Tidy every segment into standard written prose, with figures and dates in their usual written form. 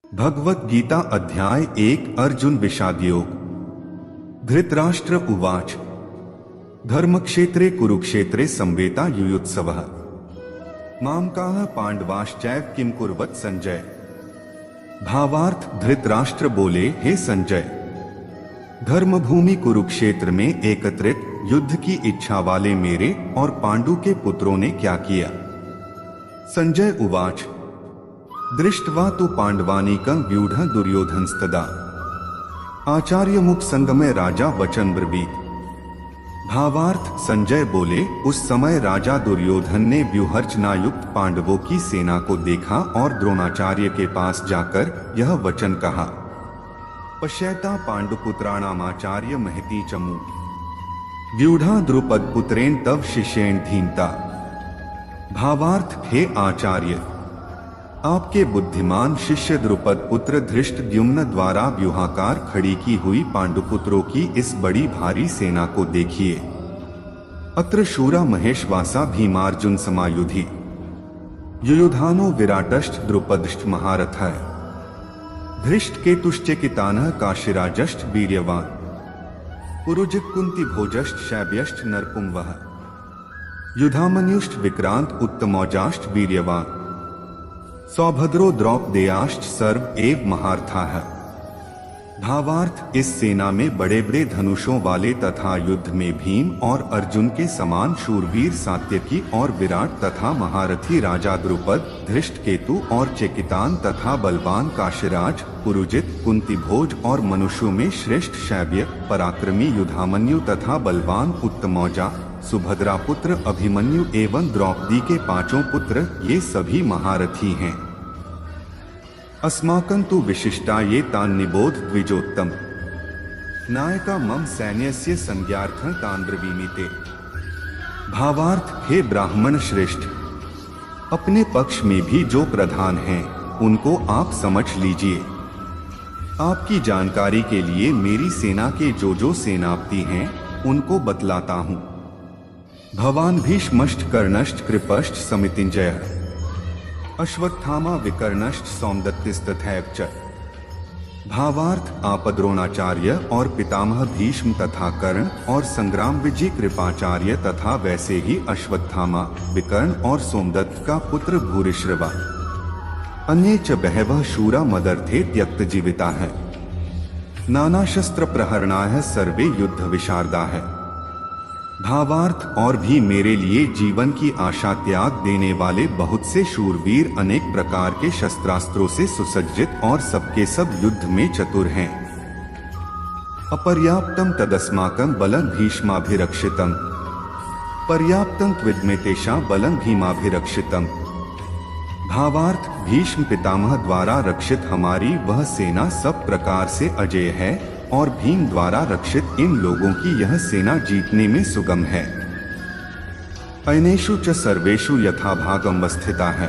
भगवत गीता अध्याय 1 अर्जुन विषादयोग। धृतराष्ट्र उवाच धर्मक्षेत्रे कुरुक्षेत्रे संवेता युयुत्सवः मामकाः पांडवाश्चैव किम कुर्वत संजय। भावार्थ धृतराष्ट्र बोले, हे संजय, धर्मभूमि कुरुक्षेत्र में एकत्रित युद्ध की इच्छा वाले मेरे और पांडु के पुत्रों ने क्या किया। संजय उवाच दृष्ट्वा तु पांडवानीकं व्यूढ़ दुर्योधनस्तदा आचार्य मुख संगमे राजा वचन ब्रवीत। भावार्थ संजय बोले, उस समय राजा दुर्योधन ने व्यूहर्चना युक्त पांडवों की सेना को देखा और द्रोणाचार्य के पास जाकर यह वचन कहा, पश्यता पांडुपुत्राणामाचार्य महती चमू व्यूढ़ा द्रुपद पुत्रेण तव शिष्येण धीमता। भावार्थ हे आचार्य, आपके बुद्धिमान शिष्य द्रुपद पुत्र धृष्टद्युम्न द्वारा व्यूहाकार खड़ी की हुई पांडुपुत्रों की इस बड़ी भारी सेना को देखिए। अत्र शूरा महेशवासा भीमार्जुन समायुधि युयुधानो विराटश्च द्रुपदश्च महारथः धृष्ट केतुश्चेकितानः काशिराजश्च वीर्यवान पुरुजित कुंती भोजश्च शैब्यश्च नरपुंवः युधामन्युश्च विक्रांत उत्तमौजाश्च वीर्यवान सौभद्रो द्रौपदेयाश्च सर्व एव महारथाः। भावार्थ इस सेना में बड़े बड़े धनुषों वाले तथा युद्ध में भीम और अर्जुन के समान शूरवीर सात्यकी और विराट तथा महारथी राजा द्रुपद, धृष्टकेतु और चेकितान तथा बलवान काशिराज, पुरुजित, कुंतीभोज और मनुष्यों में श्रेष्ठ शैब्य, पराक्रमी युधामन्यु तथा बलवान उत्तमौजा, सुभद्रा पुत्र अभिमन्यु एवं द्रौपदी के पांचों पुत्र, ये सभी महारथी हैं। अस्माकं तु विशिष्टा ये तान् निबोध द्विजोत्तम नायका मम सैन्यस्य संज्ञार्थं तान् ब्रवीमीते। भावार्थ हे ब्राह्मण श्रेष्ठ, अपने पक्ष में भी जो प्रधान हैं उनको आप समझ लीजिए। आपकी जानकारी के लिए मेरी सेना के जो सेनापति हैं उनको बतलाता हूँ। भवान भीष्मश्च कर्णश्च कृपश्च समितिंजयः अश्वत्थामा विकर्णश्च सौमदत्तिस्तथैव च। भावार्थ आप द्रोणाचार्य और पितामह भीष्म तथा कर्ण और संग्राम विजय कृपाचार्य तथा वैसे ही अश्वत्थामा, विकर्ण और सोमदत्त का पुत्र भूरिश्रवा अन्ये च बहवः शूरा मदर्थे त्यक्त जीविता है नाना शस्त्र प्रहरणाः सर्वे युद्ध विशारदा है। भावार्थ और भी मेरे लिए जीवन की आशा त्याग देने वाले बहुत से शूरवीर अनेक प्रकार के शस्त्रास्त्रों से सुसज्जित और सबके सब युद्ध में चतुर हैं। अपर्याप्तम तदस्माकं बलं भीष्माभिरक्षितम् पर्याप्तं त्विद्मे तेषां बलं भीमाभिरक्षितम्। भावार्थ भीष्म पितामह द्वारा रक्षित हमारी वह सेना सब प्रकार से अजेय है और भीम द्वारा रक्षित इन लोगों की यह सेना जीतने में सुगम है। अनेषु च सर्वेषु यथाभागम स्थिता है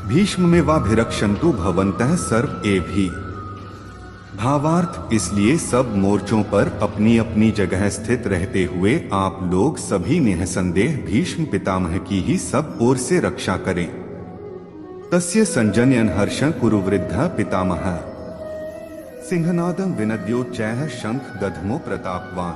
भीष्म में वाभिरक्षन्तु भवन्तः सर्व एव ही। भावार्थ इसलिए सब मोर्चों पर अपनी अपनी जगह स्थित रहते हुए आप लोग सभी निःसंदेह भीष्म पितामह की ही सब ओर से रक्षा करें। तस्य संजनयन् हर्षं कुरु वृद्धः पितामहः सिंहनादं विनद्योच्चैः शंख दधमो प्रतापवान।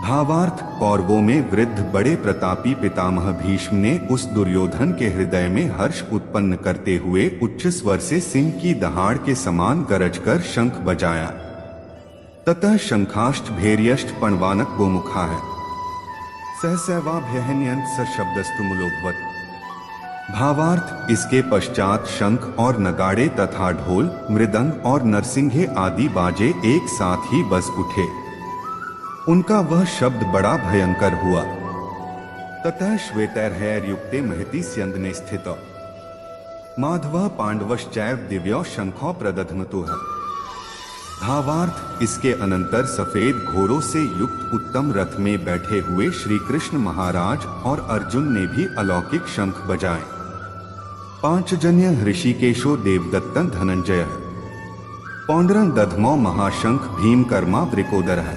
भावार्थ कौरवों में वृद्ध बड़े प्रतापी पितामह भीष्म ने उस दुर्योधन के हृदय में हर्ष उत्पन्न करते हुए उच्च स्वर से सिंह की दहाड़ के समान गरज कर शंख बजाया। ततः शंखाष्ट भैर्यष्ट पणवानक गोमुखा है सहसैवाभ्यहन्यंत सशब्दस्तुमुलोभवत्। भावार्थ इसके पश्चात शंख और नगाड़े तथा ढोल, मृदंग और नरसिंघे आदि बाजे एक साथ ही बज उठे। उनका वह शब्द बड़ा भयंकर हुआ। ततः श्वेतैर्हैर्युक्ते महति स्यंदने स्थितौ माधवः पांडवश्चैव दिव्यो शंखो प्रदध्मतुः। भावार्थ इसके अनंतर सफेद घोड़ों से युक्त उत्तम रथ में बैठे हुए श्री कृष्ण महाराज और अर्जुन ने भी अलौकिक शंख बजाए। पांचजन्य ऋषिकेशो देवदत्तं धनंजय पौंड्रं दधमो महाशंख भीमकर्मा वृकोदरः।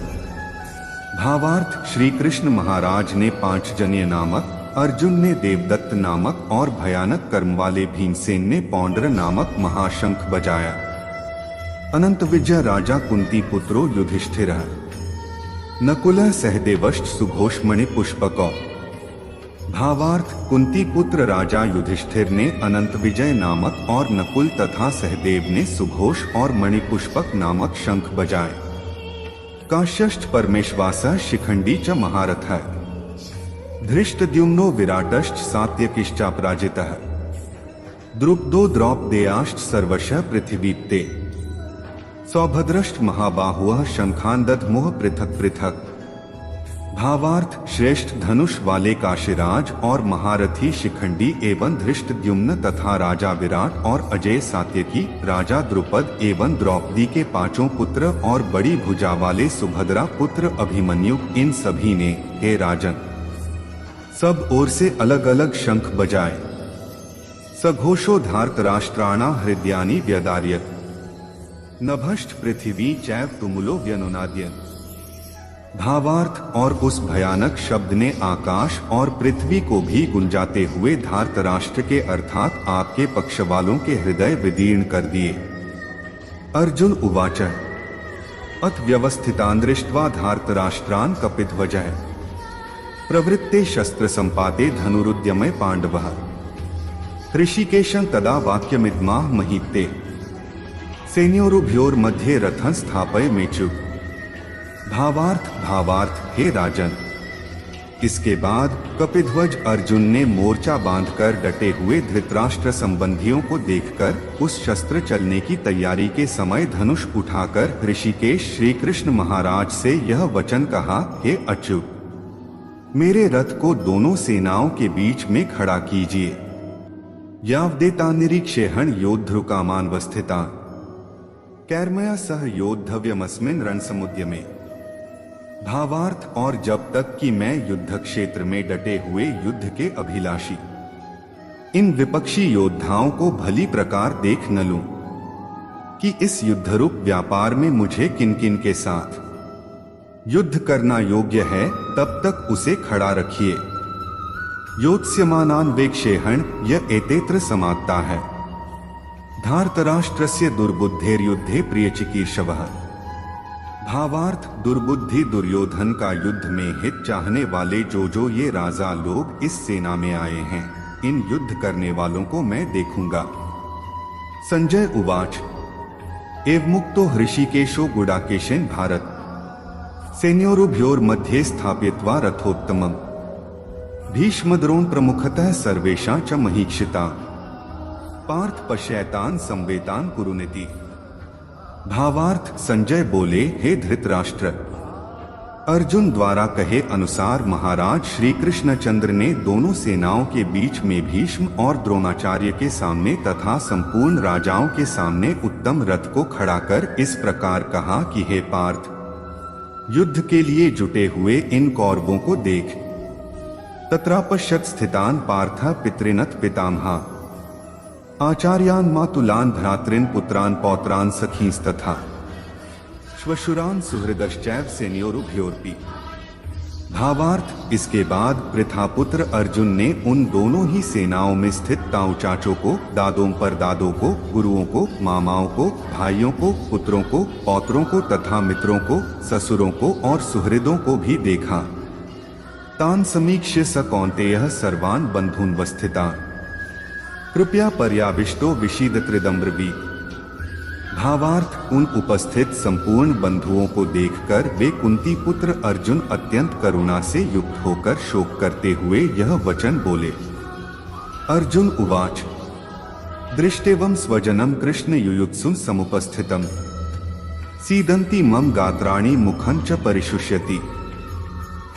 भावार्थ श्री कृष्ण महाराज ने पांचजन्य नामक अर्जुन ने देवदत्त नामक और भयानक कर्म वाले भीमसेन ने पौंड्र नामक महाशंख बजाया। अनंत विजय राजा कुंती पुत्रो युधिष्ठिर नकुल सहदेवश्च सुघोषमणि पुष्पकौ। भावार्थ, कुंती पुत्र राजा युधिष्ठिर ने अनंत विजय नामक और नकुल तथा सहदेव ने सुघोष और मणिपुष्पक नामक शंख बजाए। काश्यश्च परमेश्वासः शिखंडी च महारथः। धृष्टद्युम्नो विराटश्च सात्यकिश्चापराजितः। द्रुपदो द्रौपदेयाश्च सर्वशः पृथिवीप्ते। सौभद्रश्च महाबाहुः शंखान् दध्मुः पृथक पृथक। भावार्थ, श्रेष्ठ धनुष वाले काशीराज और महारथी शिखंडी एवं धृष्टद्युम्न तथा राजा विराट और अजय सात्यकी, राजा द्रुपद एवं द्रौपदी के पांचों पुत्र और बड़ी भुजा वाले सुभद्रा पुत्र अभिमन्यु, इन सभी ने, हे राजन, सब ओर से अलग अलग शंख बजाए। सघोषो धार्तराष्ट्राणा हृदयानि व्यदार्यत। नभश्च पृथिवी चैव तुमुलो व्यनुनाद्यन्। भावार्थ, और उस भयानक शब्द ने आकाश और पृथ्वी को भी गुंजाते हुए धार्तराष्ट्र के अर्थात आपके पक्ष वालों के हृदय विदीर्ण कर दिए। अर्जुन उवाच अथ व्यवस्थितान् दृष्ट्वा धार्तराष्ट्रान् कपिध्वजः प्रवृत्ते शस्त्र संपाते धनुरुद्यमे पांडवः। ऋषिकेशं तदा वाक्यमिदमाह महीते सैन्योरुभयोर्मध्ये रथं स्थापय मेचु। भावार्थ, हे राजन, इसके बाद कपिध्वज अर्जुन ने मोर्चा बांधकर डटे हुए धृतराष्ट्र संबंधियों को देखकर उस शस्त्र चलने की तैयारी के समय धनुष उठाकर ऋषिकेश श्री कृष्ण महाराज से यह वचन कहा, हे अच्युत, मेरे रथ को दोनों सेनाओं के बीच में खड़ा कीजिए। यावदेतान्निरीक्षेहं योद्धृकामानवस्थितान् कैर्मया सह योद्धव्यमस्मिन् रणसमुद्यमे। भावार्थ, और जब तक कि मैं युद्ध क्षेत्र में डटे हुए युद्ध के अभिलाषी इन विपक्षी योद्धाओं को भली प्रकार देख न लूं कि इस युद्धरूप व्यापार में मुझे किन किन के साथ युद्ध करना योग्य है, तब तक उसे खड़ा रखिए। योत्स्यमानान् वेक्षेहं य एतेत्र समाप्ता है। धार्तराष्ट्रस्य दुर्बुद्धेर्युद्धे प्रियचिकीर्षवः। भावार्थ, दुर्बुद्धि दुर्योधन का युद्ध में हित चाहने वाले जो ये राजा लोग इस सेना में आए हैं, इन युद्ध करने वालों को मैं देखूंगा। संजय उवाच एवमुक्तो हृषिकेशो गुडाकेशेन भारत सैन्योरुभयोर्मध्ये स्थापयित्वा रथोत्तमम्। भीष्मद्रोण प्रमुखतः सर्वेषां च महीक्षिता। पार्थ पश्यैतान् संवेतान् कुरुनिति। भावार्थ, संजय बोले, हे धृतराष्ट्र, अर्जुन द्वारा कहे अनुसार महाराज श्री कृष्णचंद्र ने दोनों सेनाओं के बीच में भीष्म और द्रोणाचार्य के सामने तथा संपूर्ण राजाओं के सामने उत्तम रथ को खड़ा कर इस प्रकार कहा कि हे पार्थ, युद्ध के लिए जुटे हुए इन कौरवों को देख। तत्रापश्यत् स्थितान् पार्थ पितृनथ पितामहा आचार्यान् मातुलान् भ्रातॄन् पुत्रान् पौत्रान् सखींस्तथा श्वशुरान् सुहृदश्चैव सैन्योरुभयोरपि। भावार्थ, इसके बाद प्रथापुत्र अर्जुन ने उन दोनों ही सेनाओं में स्थित ताऊ चाचों को, दादों पर दादों को, गुरुओं को, मामाओं को, भाइयों को, पुत्रों को, पौत्रों को तथा मित्रों को, ससुरों को और सुहृदों को भी देखा। तान् समीक्ष्य स कौन्तेयः सर्वान् बन्धून् वस्थितान् कृपया पर्याविष्टो विषीदत्रिदम्ब्रवीत। भावार्थ, उन उपस्थित संपूर्ण बंधुओं को देखकर वे कुंती पुत्र अर्जुन अत्यंत करुणा से युक्त होकर शोक करते हुए यह वचन बोले। अर्जुन उवाच दृष्टेवं स्वजनं कृष्ण युयुत्सुं समुपस्थितं सीदन्ति मम गात्राणि मुखं च परिशुष्यति।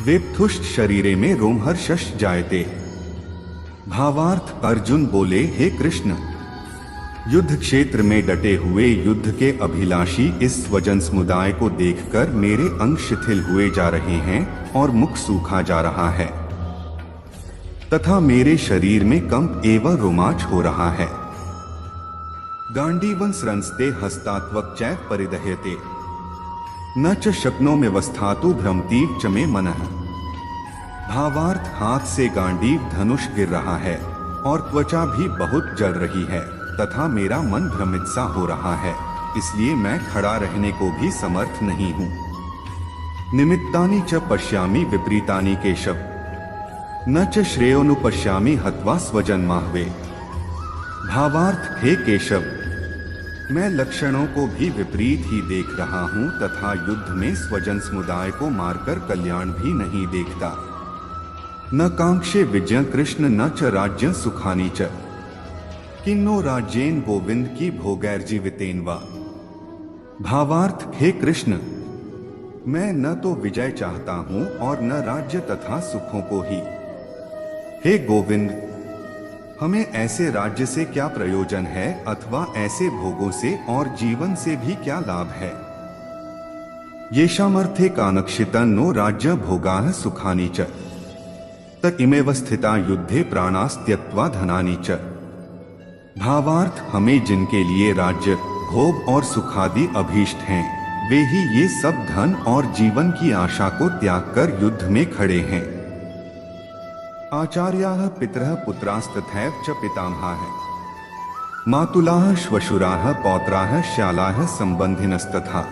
वेप्थुश्च शरीरे में रोमहर्षश्च जायते। भावार्थ, अर्जुन बोले, हे कृष्ण, युद्ध क्षेत्र में डटे हुए युद्ध के अभिलाषी इस स्वजन समुदाय को देखकर मेरे अंग शिथिल हुए जा रहे हैं और मुख सूखा जा रहा है तथा मेरे शरीर में कंप एवं रोमांच हो रहा है। गांडीवं स्रंस्ते हस्तात्वक चैव परिदह्यते न च शक्नोमि वस्थातु भ्रमतीव च मे मनः। भावार्थ हाथ से गांडीव धनुष गिर रहा है और त्वचा भी बहुत जल रही है तथा मेरा मन भ्रमित सा हो रहा है, इसलिए मैं खड़ा रहने को भी समर्थ नहीं हूँ। निमित्तानि च पश्यामि विपरीतानि केशव, न च श्रेयोनुपश्यामि हत्वा स्वजन्माह्वे। भावार्थ हे केशव, मैं लक्षणों को भी विपरीत ही देख रहा हूँ तथा युद्ध में स्वजन समुदाय को मारकर कल्याण भी नहीं देखता। न कांक्षे विजय कृष्ण न च राज्य सुखानी च, किन्नो राज्येन गोविंद की भोगैर्जीवितेन वा। भावार्थ हे कृष्ण, मैं न तो विजय चाहता हूँ और न राज्य तथा सुखों को ही। हे गोविंद, हमें ऐसे राज्य से क्या प्रयोजन है अथवा ऐसे भोगों से और जीवन से भी क्या लाभ है। येषामर्थे कानक्षितं नो राज्य भोगाः सुखानि च, त इमेव स्थिता युद्धे प्राणास्त्यक्त्वा धनानि च। भावार्थ हमें जिनके लिए राज्य भोग और सुखादि अभीष्ट हैं, वे ही ये सब धन और जीवन की आशा को त्याग कर युद्ध में खड़े हैं। आचार्याः पितरः पुत्रास्तथैव च पितामहाः, मातुलाः श्वशुराः पौत्राः श्यालाः संबंधिनस्तथा।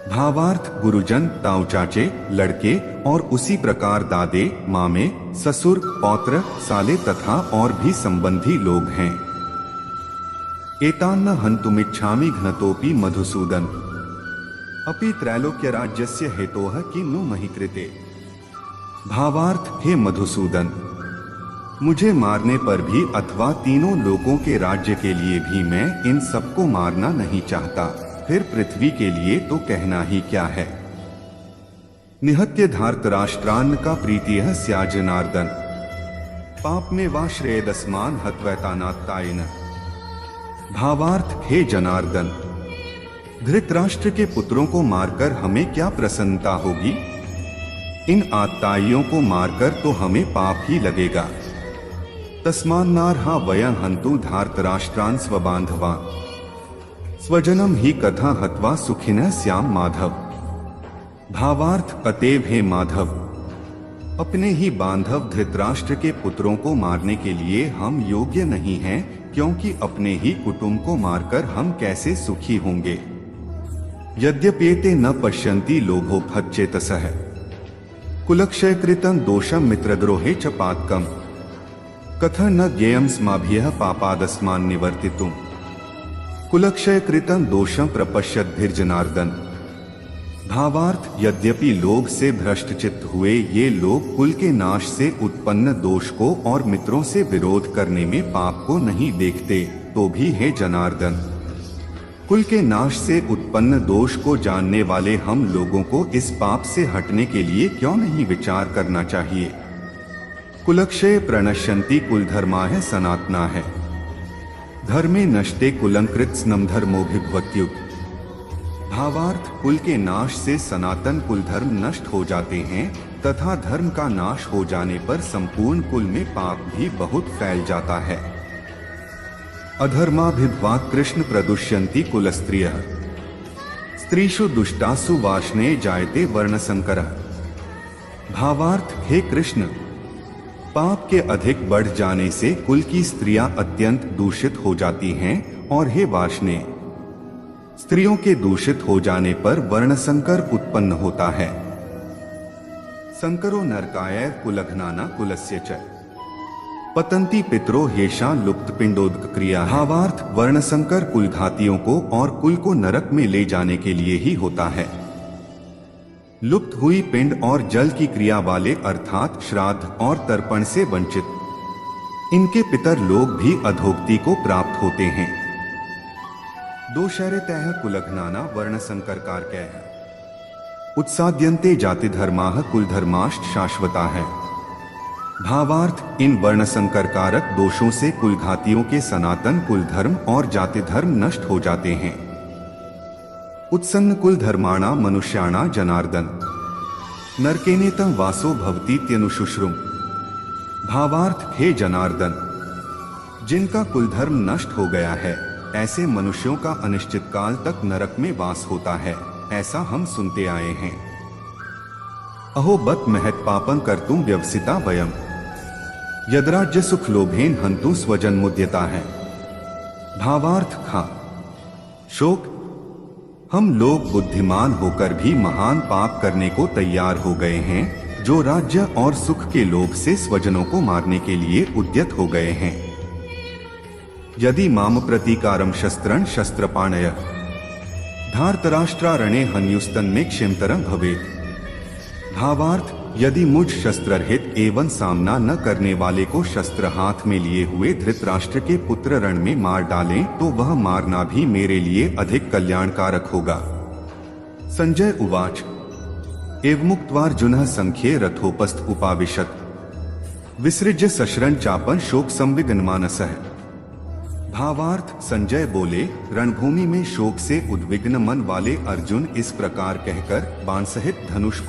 भावार्थ गुरुजन, ताऊ चाचे, लड़के और उसी प्रकार दादे, मामे, ससुर, पौत्र, साले तथा और भी संबंधी लोग हैं। एतान्न हन्तुमिच्छामि घ्नतोपि मधुसूदन, अपि त्रैलोक्य राज्यस्य हेतोः किन्नु महि कृते। भावार्थ हे मधुसूदन, मुझे मारने पर भी अथवा तीनों लोकों के राज्य के लिए भी मैं इन सबको मारना नहीं चाहता, फिर पृथ्वी के लिए तो कहना ही क्या है। निहत्य धार्तराष्ट्रान्न का प्रीतियः स्यात् जनार्दन, पाप में वा श्रेयदस्मान् हत्वैतानात्तायेन। भावार्थ हे जनार्दन, धृतराष्ट्र के पुत्रों को मारकर हमें क्या प्रसन्नता होगी। इन आत्ताइयों को मारकर तो हमें पाप ही लगेगा। तस्मान्नार्हा वयं हन्तु धार्तराष्ट्रान् स्वबान्धवान्, स्वजनम ही कथा हत्वा सुखिनः स्याम माधव। भावार्थ अतएव हे माधव, अपने ही बांधव धृतराष्ट्र के पुत्रों को मारने के लिए हम योग्य नहीं हैं, क्योंकि अपने ही कुटुंब को मारकर हम कैसे सुखी होंगे। यद्यप्येते न पश्यन्ति लोभोपहतचेतसः, कुलक्षयकृतं दोषं मित्रद्रोहे च पातकम्, कथं न ज्ञेयं स्माभिः पापादस्मान् निवर्तितुम्। कुलक्षयकृतं दोषं प्रपश्यद्भिर्जनार्दन। भावार्थ यद्यपि लोभ से भ्रष्टचित्त हुए ये लोग कुल के नाश से उत्पन्न दोष को और मित्रों से विरोध करने में पाप को नहीं देखते, तो भी हे जनार्दन, कुल के नाश से उत्पन्न दोष को जानने वाले हम लोगों को इस पाप से हटने के लिए क्यों नहीं विचार करना चाहिए। कुलक्षय प्रणश्यन्ति कुलधर्माः सनातनाः, धर्मे नष्टे कुलंकृत स्नम धर्मोभिभवत्युत। भावार्थ कुल के नाश से सनातन कुल धर्म नष्ट हो जाते हैं तथा धर्म का नाश हो जाने पर संपूर्ण कुल में पाप भी बहुत फैल जाता है। अधर्माभिभवात् कृष्ण प्रदुष्यन्ति कुलस्त्रियः, स्त्रीषु दुष्टासु वाष्णे जायते वर्णसंकरः। भावार्थ हे कृष्ण, पाप के अधिक बढ़ जाने से कुल की स्त्रियां अत्यंत दूषित हो जाती हैं और हे वाष्णे, स्त्रियों के दूषित हो जाने पर वर्णसंकर उत्पन्न होता है। संकरो नरकाय कुलघ्नाना कुलस्य च, पतंती पितरो हेषा लुप्त पिंडोदक क्रिया। भावार्थ वर्णसंकर कुलघातियों को और कुल को नरक में ले जाने के लिए ही होता है। लुप्त हुई पिंड और जल की क्रिया वाले अर्थात श्राद्ध और तर्पण से वंचित इनके पितर लोग भी अधोक्ति को प्राप्त होते हैं। दोषरतः कुलघ्नाना वर्णसंकरकारकैः, उत्साद्यन्ते जातिधर्माः कुलधर्माश्च शाश्वताः। भावार्थ इन वर्णसंकरकारक दोषों से कुलघातियों के सनातन कुल धर्म और जाति धर्म नष्ट हो जाते हैं। उत्सन्न कुल धर्माणा मनुष्याणा जनार्दन, नरकेनेतं वासो भवतीत्यनुशुश्रुम। भावार्थ हे जनार्दन, जिनका कुल धर्म नष्ट हो गया है ऐसे मनुष्यों का अनिश्चित काल तक नरक में वास होता है, ऐसा हम सुनते आए हैं। अहो बत महत् पापं कर्तुं व्यवसिता वयम् यद्राज्य सुख लोभेन हन्तु स्वजन मुद्यता है। भावार्थ खा शोक, हम लोग बुद्धिमान होकर भी महान पाप करने को तैयार हो गए हैं, जो राज्य और सुख के लोभ से स्वजनों को मारने के लिए उद्यत हो गए हैं। यदि माम प्रतीकारम शस्त्रं शस्त्रपाणय धार्तराष्ट्रारणे हन्युस्तन में क्षिमतरं भवेत्। भावार्थ, यदि मुझ शस्त्ररहित एवं सामना न करने वाले को शस्त्र हाथ में लिए हुए धृतराष्ट्र के पुत्र रण में मार डालें तो वह मारना भी मेरे लिए अधिक कल्याणकारक होगा। संजय उवाच एवमुक्त्वार्जुनः संख्ये रथोपस्थ उपाविशत् विसृज्य सशरं चापं शोक संविघ्नमानसः। भावार्थ, संजय बोले, रणभूमि में शोक से उद्विग्न मन वाले अर्जुन इस प्रकार कहकर बाण सहित धनुष को